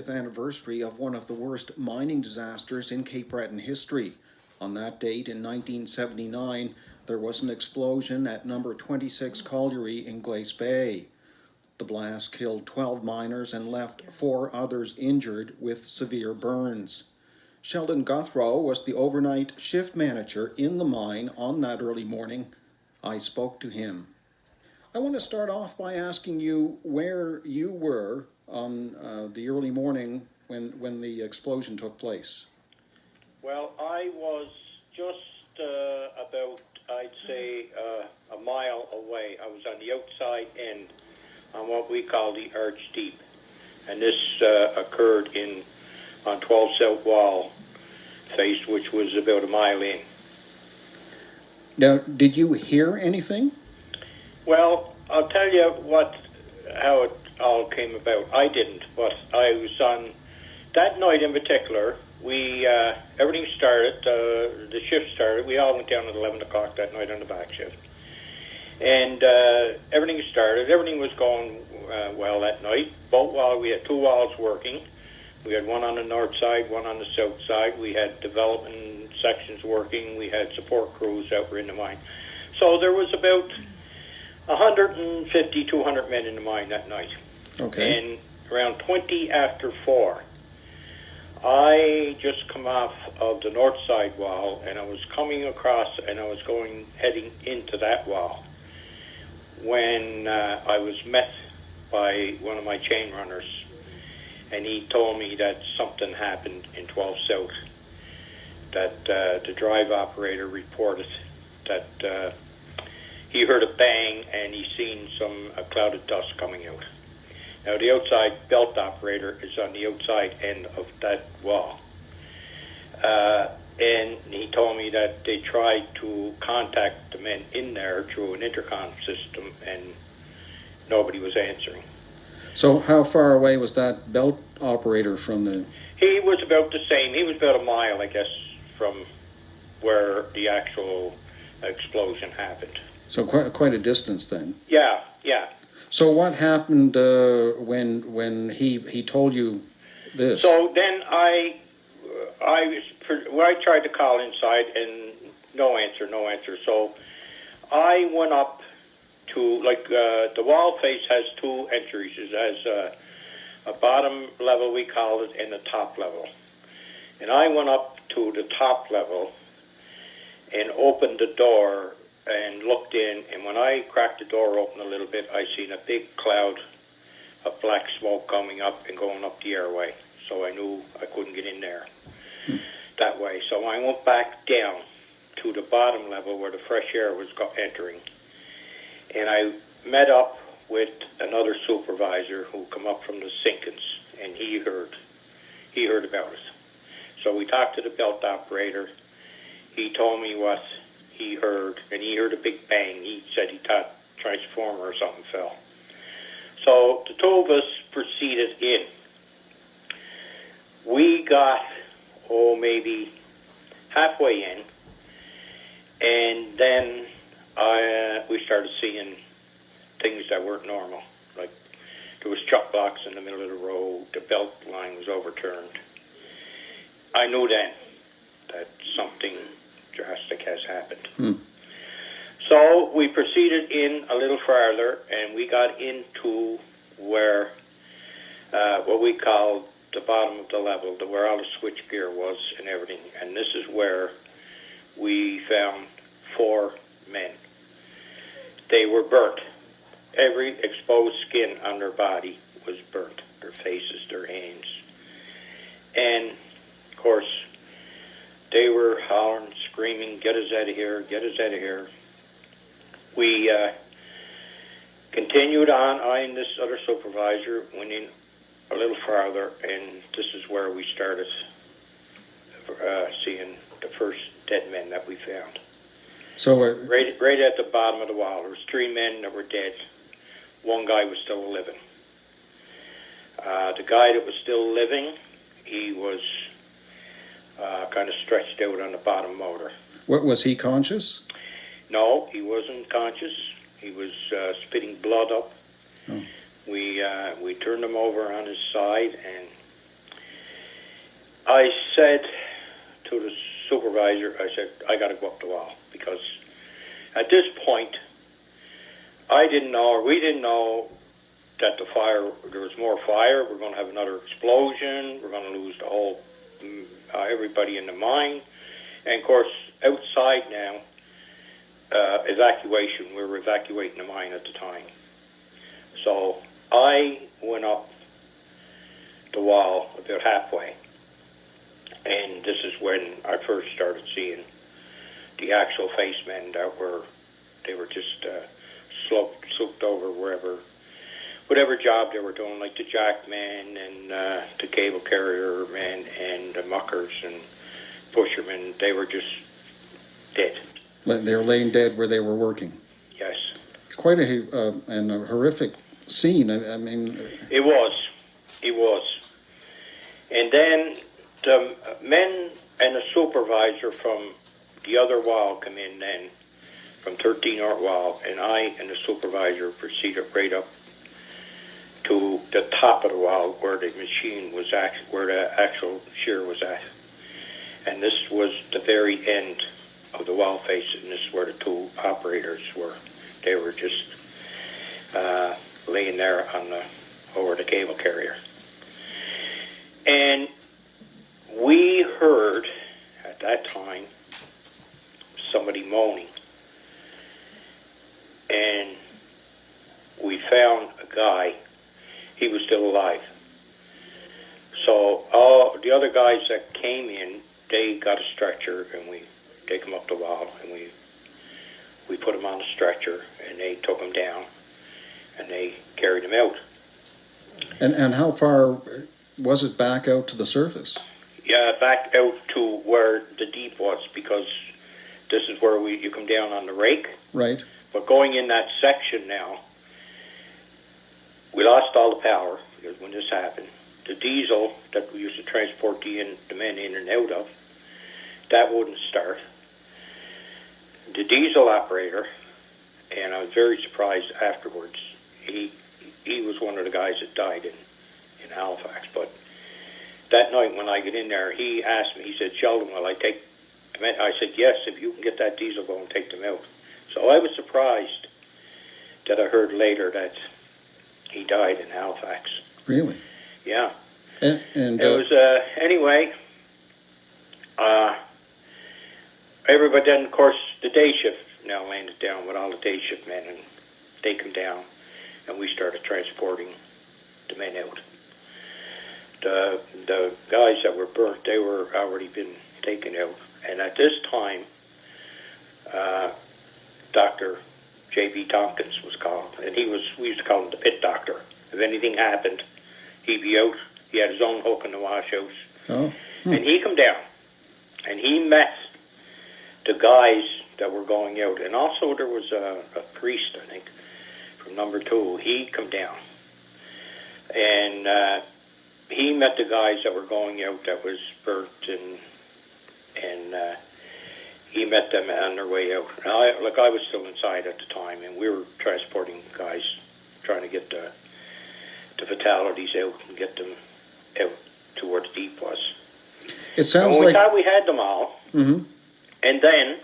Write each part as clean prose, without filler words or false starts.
anniversary of one of the worst mining disasters in Cape Breton history. On that date in 1979, there was an explosion at number 26 Colliery in Glace Bay. The blast killed 12 miners and left 4 others injured with severe burns. Sheldon Gouthro was the overnight shift manager in the mine on that early morning. I spoke to him. I want to start off by asking you where you were on the early morning when the explosion took place. Well, I was just about, I'd say, a mile away. I was on the outside end on what we call the Arch Deep. And this occurred on 12 South Wall face, which was about a mile in. Now, did you hear anything? Well, I'll tell you how it all came about. I didn't, but I was on that night in particular. We everything started. The shift started. We all went down at 11 o'clock that night on the back shift, and everything started. Everything was going well that night. We had 2 walls working. We had one on the north side, one on the south side. We had development sections working. We had support crews that were in the mine. So there was about 150, 200 men in the mine that night. Okay. And around 20 after 4, I just come off of the north side wall, and I was coming across, and I was heading into that wall, when I was met by one of my chain runners, and he told me that something happened in 12 South, that the drive operator reported that he heard a bang and he seen a cloud of dust coming out. Now, the outside belt operator is on the outside end of that wall. And he told me that they tried to contact the men in there through an intercom system, and nobody was answering. So how far away was that belt operator from the... He was about the same. He was about a mile, I guess, from where the actual explosion happened. So quite a distance then. Yeah. So what happened when he told you this? So then I tried to call inside, and no answer. So I went up to, the wall face has 2 entries. It has a bottom level, we call it, and a top level. And I went up to the top level and opened the door and looked in, and when I cracked the door open a little bit, I seen a big cloud of black smoke coming up and going up the airway. So I knew I couldn't get in there that way. So I went back down to the bottom level where the fresh air was entering, and I met up with another supervisor who come up from the sinkings, and he heard about it. So we talked to the belt operator. He told me what he heard, and he heard a big bang. He said he thought transformer or something fell. So the 2 of us proceeded in. We got, maybe halfway in, and then we started seeing things that weren't normal. Like there was chuck blocks in the middle of the road, the belt line was overturned. I knew then that something drastic has happened. So we proceeded in a little farther, and we got into where what we call the bottom of the level, where all the switch gear was and everything. And this is where we found 4 men. They were burnt. Every exposed skin on their body was burnt. Their faces, their hands. And, of course, they were hollering, screaming, "Get us out of here, get us out of here." We continued on. I and this other supervisor went in a little farther, and this is where we started seeing the first dead men that we found. So right at the bottom of the wall, there was 3 men that were dead. 1 guy was still living. The guy that was still living, he was kind of stretched out on the bottom motor. What, was he conscious? No, he wasn't conscious. He was spitting blood up. Oh. We turned him over on his side, and I said to the supervisor, I said, I got to go up the wall, because at this point, I didn't know, or we didn't know, that there was more fire. We're going to have another explosion. We're going to lose the whole, everybody in the mine. And of course, outside now, evacuation. We were evacuating the mine at the time. So I went up the wall about halfway, and this is when I first started seeing the actual face men that they were just slooped over whatever job they were doing, like the jack men and the cable carrier men and the muckers and pushermen. They were just dead. They were laying dead where they were working. Yes. Quite a horrific scene. I mean, it was. And then the men and the supervisor from the other wall come in then, from 13 North Wall, and I and the supervisor proceeded right up to the top of the wall where the machine was at, where the actual shear was at. And this was the very end of the wall face, and this is where the two operators were. They were just laying there over the cable carrier. And we heard at that time somebody moaning, and we found a guy. He was still alive. So all the other guys that came in, they got a stretcher, and we take him up the wall, and we put him on a stretcher, and they took him down, and they carried him out. And how far was it back out to the surface? Yeah, back out to where the deep was, because this is where you come down on the rake. Right. But going in that section now, we lost all the power, because when this happened, the diesel that we used to transport the men in and out of, that wouldn't start. The diesel operator, and I was very surprised afterwards, he was one of the guys that died in Halifax. But that night when I get in there, he asked me, he said, Sheldon, will I take them out? I said, yes, if you can get that diesel going, take them out. So I was surprised that I heard later that he died in Halifax. Really? Yeah. And it was, anyway, everybody then, of course, the day shift now landed down with all the day shift men, and they come down, and we started transporting the men out. The guys that were burnt, they were already been taken out. And at this time, Dr. J.B. Tompkins was called, and we used to call him the pit doctor. If anything happened, he'd be out. He had his own hook in the wash house. Oh. And he come down, and he met the guys that were going out. And also there was a priest, I think, from number 2. He come down, and he met the guys that were going out that was burnt, and he met them on their way out. And I was still inside at the time, and we were transporting guys, trying to get the fatalities out and get them out to where the deep was. It sounds and we like thought we had them all, mm-hmm. And then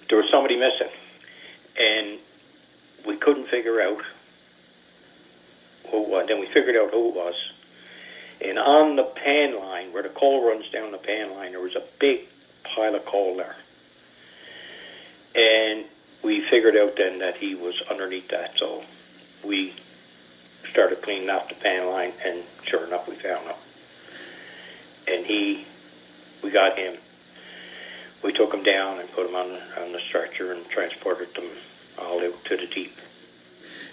there was somebody missing, and we couldn't figure out who it was. Then we figured out who it was. And on the pan line, where the coal runs down the pan line, there was a big pile of coal there. And we figured out then that he was underneath that. So we started cleaning off the pan line, and sure enough, we found him. And we got him. We took him down and put him on the stretcher and transported them all out to the deep.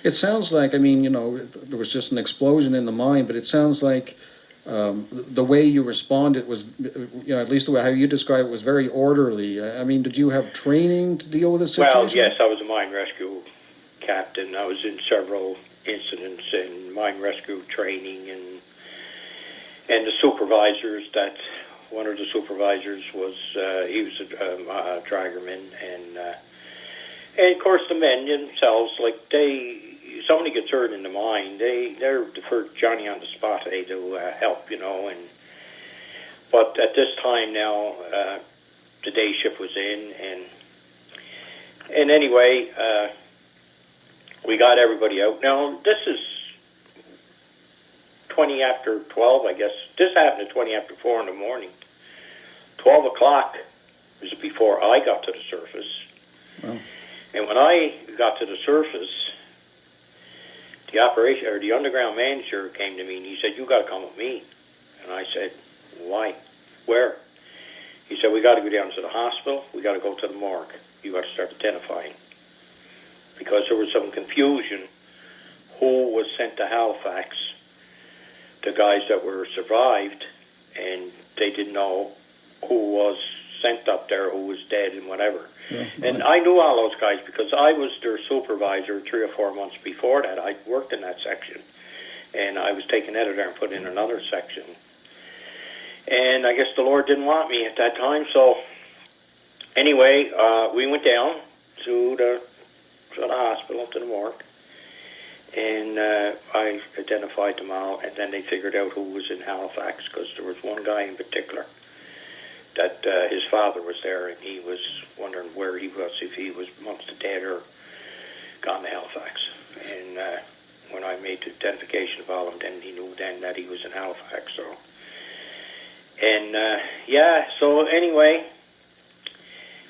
It sounds like, I mean, there was just an explosion in the mine, but it sounds like the way you responded was, at least the way how you describe it was very orderly. I mean, did you have training to deal with this situation? Well, yes, I was a mine rescue captain. I was in several incidents in mine rescue training, and the supervisors one of the supervisors was, he was a draggerman, and of course the men themselves, like somebody gets hurt in the mine, they're the first Johnny on the spot to help, but at this time now, the day shift was in, and anyway, we got everybody out. Now, this is 20 after 12, I guess. This happened at 20 after 4 in the morning. 12 o'clock was before I got to the surface. Wow. And when I got to the surface, the underground manager came to me and he said, "You got to come with me." And I said, "Why? Where?" He said, "We got to go down to the hospital. We got to go to the morgue. You got to start identifying." Because there was some confusion who was sent to Halifax, the guys that were survived, and they didn't know who was sent up there, who was dead and whatever. Yeah, right. And I knew all those guys because I was their supervisor 3 or 4 months before that. I worked in that section, and I was taken out of there and put in another section. And I guess the Lord didn't want me at that time, so anyway, we went down to the hospital, to the morgue, and I identified them all, and then they figured out who was in Halifax, because there was one guy in particular that his father was there, and he was wondering where he was, if he was amongst the dead or gone to Halifax. And when I made the identification of all of them, then he knew then that he was in Halifax. So, and so anyway,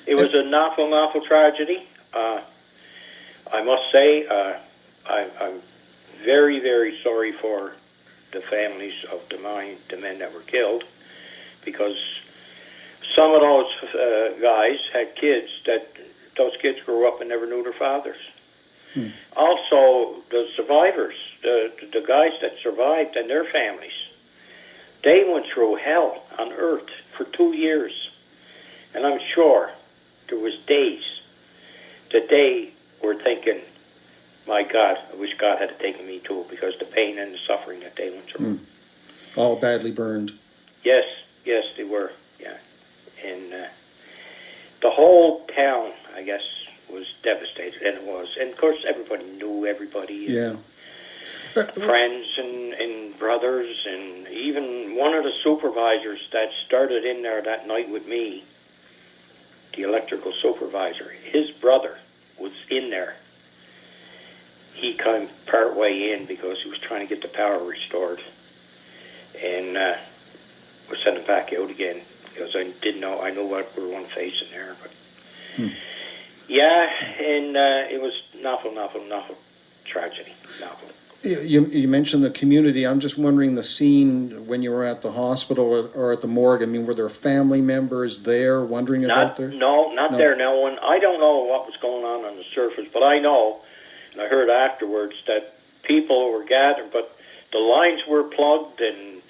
it was an awful tragedy. I must say, I'm very, very sorry for the families of the men that were killed, because some of those guys had kids that those kids grew up and never knew their fathers. Also, the survivors, the guys that survived and their families, they went through hell on earth for 2 years. And I'm sure there was days that they were thinking, "My God, I wish God had taken me too," because the pain and the suffering that they went through. All badly burned. Yes, they were, yeah. And the whole town, I guess, was devastated, and it was. And, of course, everybody knew everybody. Yeah. Friends and brothers, and even one of the supervisors that started in there that night with me, the electrical supervisor, his brother was in there. He came part way in because he was trying to get the power restored, and was sent him back out again because I didn't know. I knew what we were one facing there, but and it was novel tragedy. Novel. You mentioned the community. I'm just wondering the scene when you were at the hospital or at the morgue. I mean, were there family members there wondering about their... No, not there. Now, I don't know what was going on the surface, but I know, and I heard afterwards, that people were gathered, but the lines were plugged, and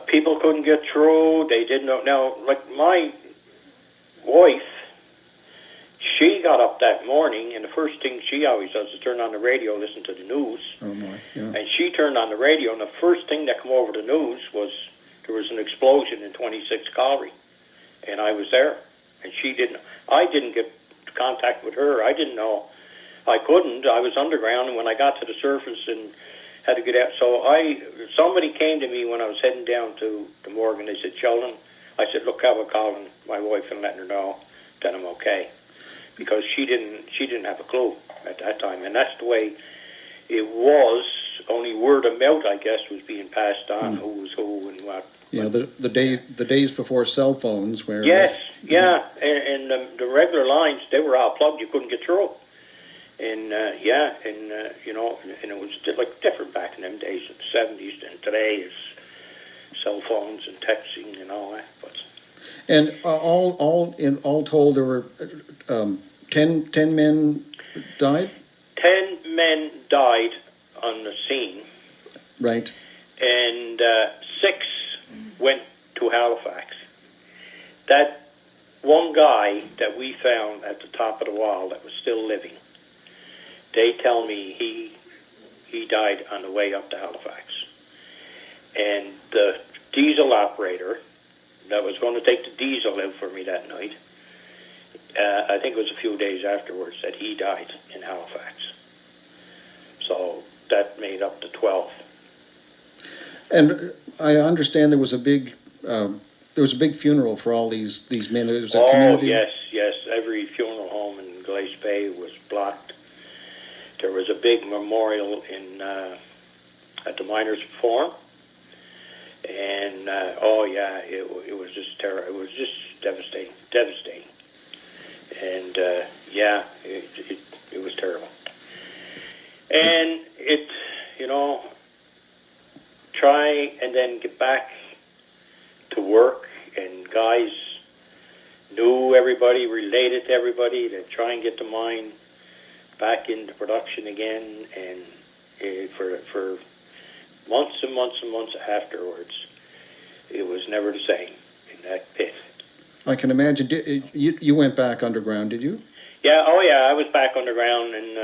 people couldn't get through. They didn't know. Now, like my wife, she got up that morning, and the first thing she always does is turn on the radio, listen to the news. Oh my! Yeah. And she turned on the radio, and the first thing that came over the news was there was an explosion in 26 Colliery, and I was there, and she didn't. I didn't get contact with her. I didn't know. I couldn't. I was underground, and when I got to the surface and had to get out, somebody came to me when I was heading down to the morgue, and they said, "Sheldon," I said, "Look, I was calling my wife and letting her know that I'm okay." Because she didn't have a clue at that time, and that's the way it was. Only word of mouth, I guess, was being passed on who was who and what. Yeah, the days before cell phones, where yes, and the regular lines, they were all plugged. You couldn't get through, and and it was like different back in them days, in the 70s, than today is cell phones and texting and all that. But and all told, there were 10 men died? 10 men died on the scene. Right. And 6 went to Halifax. That one guy that we found at the top of the wall that was still living, they tell me he died on the way up to Halifax. And the diesel operator that was going to take the diesel out for me that night, I think it was a few days afterwards, that he died in Halifax. So that made up the 12. And I understand there was a big funeral for all these men. It was a community. Yes. Every funeral home in Glace Bay was blocked. There was a big memorial at the Miners' Forum. And, it was just terrible. It was just devastating. And, it was terrible. And try and then get back to work, and guys knew everybody, related to everybody, to try and get the mine back into production again, and for months and months and months afterwards, it was never the same in that pit. I can imagine. You went back underground, did you? Yeah, I was back underground, and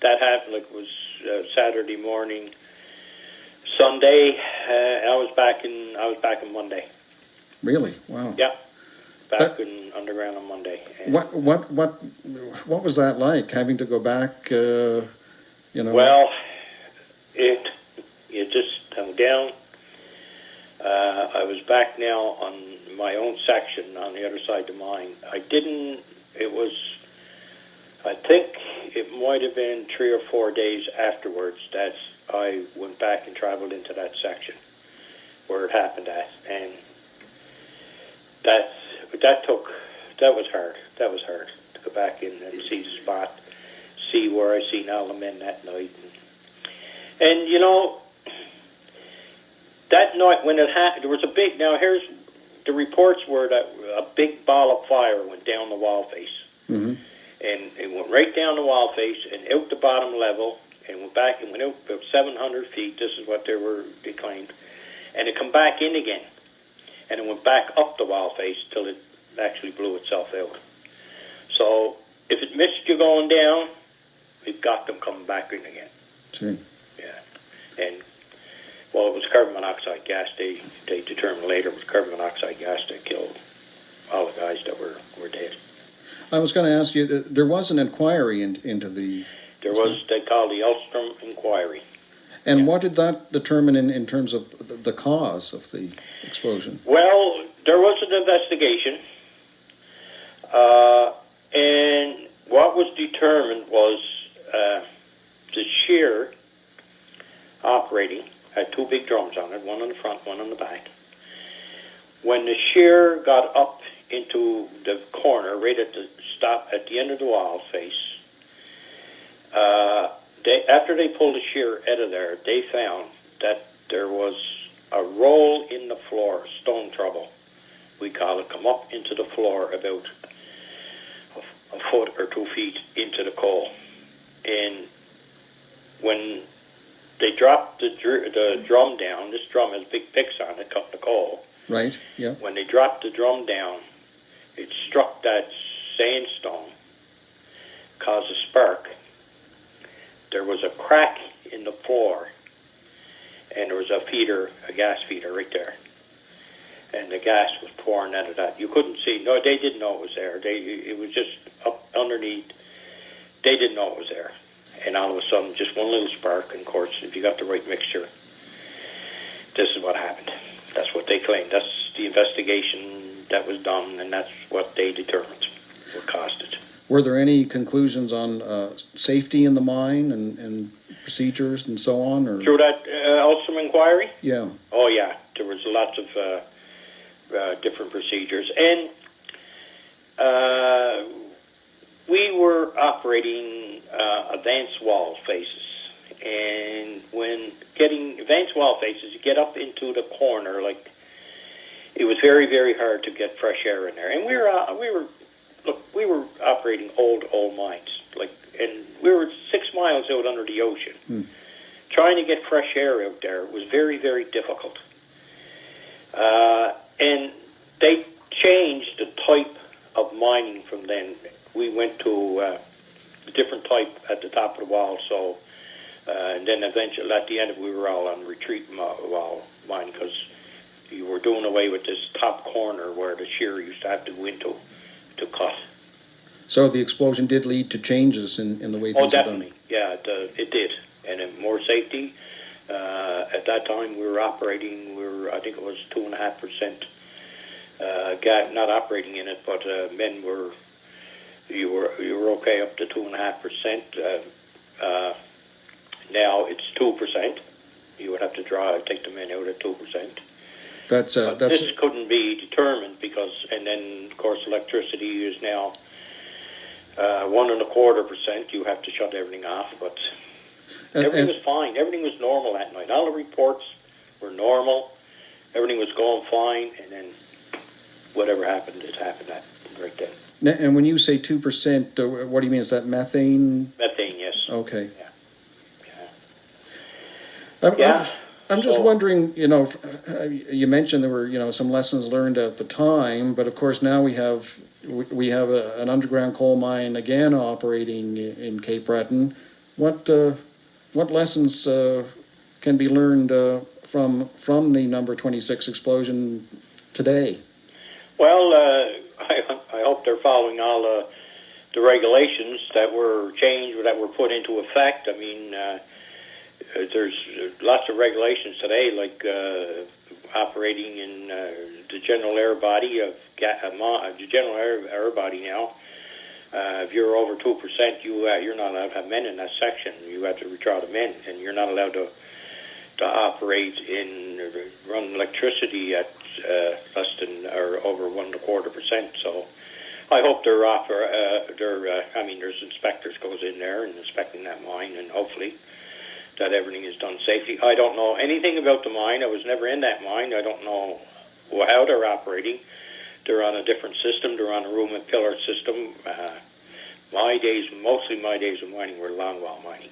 that happened, it was Saturday morning. Sunday, I was back in Monday. Really? Wow. Yeah, in underground on Monday. And what was that like, having to go back? Well, you just come down. I was back now on my own section on the other side of the mine. I think it might have been 3 or 4 days afterwards that I went back and traveled into that section where it happened at, and that was hard. That was hard to go back in and see the spot, see where I seen all the men that night, and that night when it happened, there was a big. Now here's the reports were that a big ball of fire went down the wall face, and it went right down the wall face and out the bottom level. And went back and went out about 700 feet. This is what they claimed. And it come back in again. And it went back up the wall face till it actually blew itself out. So if it missed you going down, it got them coming back in again. Sure. Yeah. And, well, it was carbon monoxide gas. They determined later it was carbon monoxide gas that killed all the guys that were dead. I was going to ask you, there was an inquiry into the... There was, they called the Ulstrom Inquiry. And what did that determine in terms of the cause of the explosion? Well, there was an investigation, and what was determined was the shear operating had 2 big drums on it, one on the front, one on the back. When the shear got up into the corner, right at the end of the wall face, after they pulled the shear out of there, they found that there was a roll in the floor, stone trouble, we call it, come up into the floor about a foot or 2 feet into the coal. And when they dropped the drum down, this drum has big picks on it, cut the coal. Right, yeah. When they dropped the drum down, it struck that sandstone, caused a spark. There was a crack in the floor, and there was a gas feeder right there. And the gas was pouring out of that. You couldn't see. No, they didn't know it was there. It was just up underneath. They didn't know it was there. And all of a sudden, just one little spark, and of course, if you got the right mixture, this is what happened. That's what they claimed. That's the investigation that was done, and that's what they determined what caused it. Were there any conclusions on safety in the mine and procedures and so on? Or? Through that Ulstrom Inquiry? Yeah. Oh, yeah. There was lots of different procedures. And we were operating advanced wall faces. And when getting advanced wall faces, you get up into the corner, like, it was very, very hard to get fresh air in there. And we were operating old mines, and we were 6 miles out under the ocean. Trying to get fresh air out there was very, very difficult. And they changed the type of mining from then. We went to a different type at the top of the wall, so, and then eventually at the end of it, we were all on retreat wall mine, because you were doing away with this top corner where the shear used to have to go into to cut. So the explosion did lead to changes in the way Oh, things are done. definitely. Yeah, it did. And more safety. At that time, we were operating, I think it was 2.5%, not operating in it, but you were okay up to 2.5%. Now it's 2%. You would have to take the men out at 2%. This couldn't be determined and then of course electricity is now 1.25%. You have to shut everything off, but everything was fine. Everything was normal that night. All the reports were normal. Everything was going fine, and then whatever happened, it happened right then. And when you say 2%, what do you mean? Is that methane? Methane, yes. Okay. Yeah. I'm just wondering, you mentioned there were, some lessons learned at the time, but of course now we have an underground coal mine again operating in Cape Breton. What lessons can be learned from the number 26 explosion today? Well, I hope they're following all the regulations that were changed or that were put into effect. I mean, there's lots of regulations today, like operating in the general air body the general air body now. If you're over 2%, you're not allowed to have men in that section. You have to withdraw the men, and you're not allowed to operate run electricity at less than or over 1.25%. So I hope there's inspectors goes in there and inspecting that mine, and hopefully that everything is done safely. I don't know anything about the mine. I was never in that mine. I don't know how they're operating. They're on a different system. They're on a room and pillar system. Mostly my days of mining were longwall mining.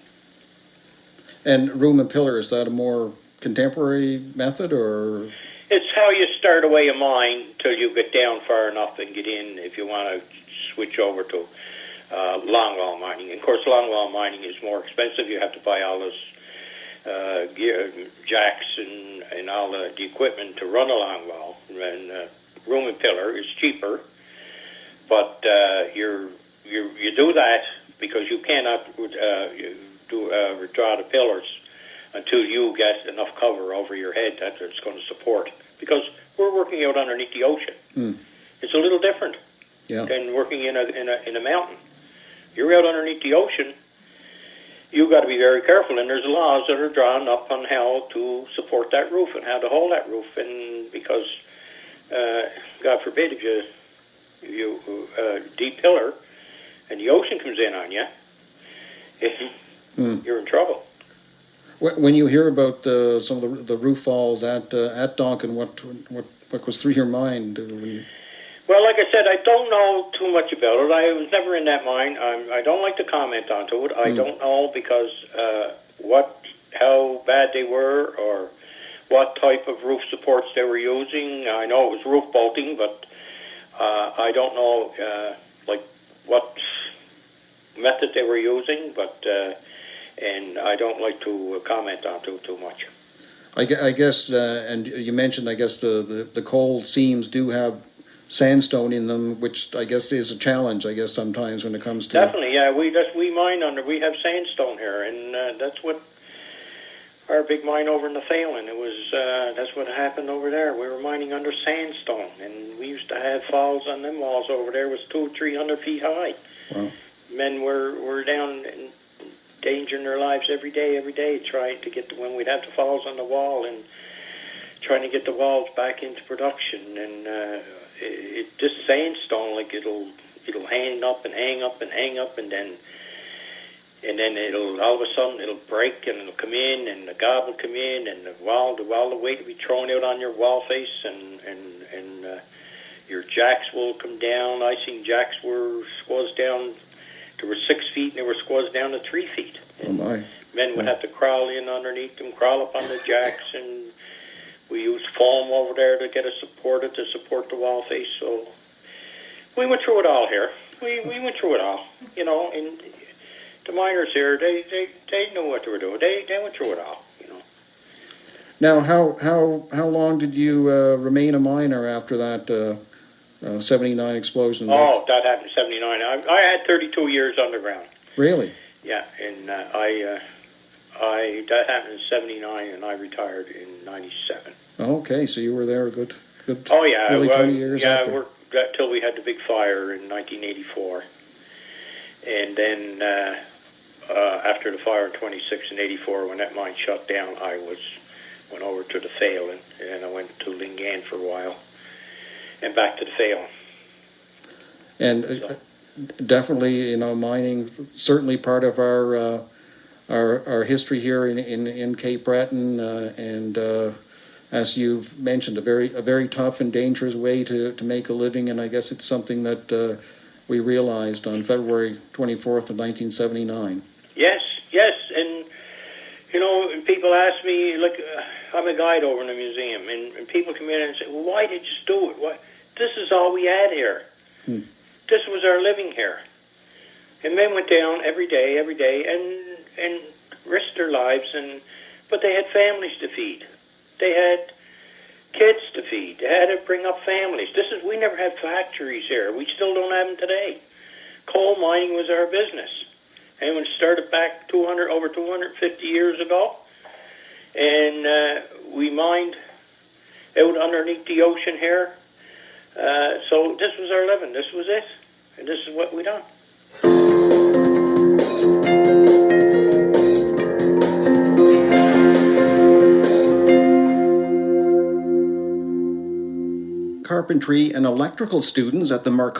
And room and pillar, is that a more contemporary method, or? It's how you start away a mine till you get down far enough and get in if you want to switch over to longwall mining. Of course, longwall mining is more expensive. You have to buy all this gear, jacks and all the equipment to run a longwall. And room and pillar is cheaper, but you do that because you cannot withdraw the pillars until you get enough cover over your head that it's going to support. Because we're working out underneath the ocean. It's a little different than working in a mountain. You're out underneath the ocean. You've got to be very careful, and there's laws that are drawn up on how to support that roof and how to hold that roof. And because, God forbid, if you deep pillar and the ocean comes in on you, you're in trouble. When you hear about some of the roof falls at Donkin, what goes through your mind? Well, like I said, I don't know too much about it. I was never in that mine. I don't like to comment on it. I don't know because how bad they were or what type of roof supports they were using. I know it was roof bolting, but I don't know what method they were using. But and I don't like to comment on it too much. I guess, and you mentioned, I guess the coal seams do have sandstone in them, which I guess is a challenge. I guess sometimes when it comes to definitely, yeah. We mine we have sandstone here, and that's what our big mine over in the Phelan. It was that's what happened over there. We were mining under sandstone, and we used to have falls on them walls over there. It was 200-300 feet high. Wow. Men were down in endangering their lives every day, trying to get when we'd have the falls on the wall and trying to get the walls back into production. And this sandstone, like it'll hang up and hang up and hang up, and then it'll all of a sudden it'll break and it'll come in, and the gob will come in, and the weight will be thrown out on your wall face, and your jacks will come down. I seen jacks were squazzed down. They were 6 feet, and they were squazzed down to 3 feet. Oh my! Men would have to crawl in underneath them, crawl up on the jacks, and we used foam over there to get it supported to support the wall face. So we went through it all here. We went through it all, and the miners here, they knew what they were doing. They went through it all, Now, how long did you remain a miner after that 79 explosion. Oh, that happened in 79. I had 32 years underground. Really? Yeah, and that happened in 79, and I retired in 97. Okay, so you were there a good Oh, yeah. nearly 20 years yeah, after. I worked till we had the big fire in 1984. And then after the fire in 26 and 84, when that mine shut down, I went over to the Phelan, and I went to Lingan for a while, and back to the Phelan. And definitely, mining certainly part of our history here in Cape Breton, and as you've mentioned, a very tough and dangerous way to make a living. And I guess it's something that we realized on February 24th of 1979. Yes, and and people ask me, like, I'm a guide over in the museum, and people come in and say, well, why did you do it? Why? This is all we had here. This was our living here. And men went down every day, and risked their lives, but they had families to feed. They had kids to feed. They had to bring up families. We never had factories here. We still don't have them today. Coal mining was our business. And it started back over 250 years ago. And we mined out underneath the ocean here. So this was our living. This was it. And this is what we done. Carpentry and electrical students at the Marconi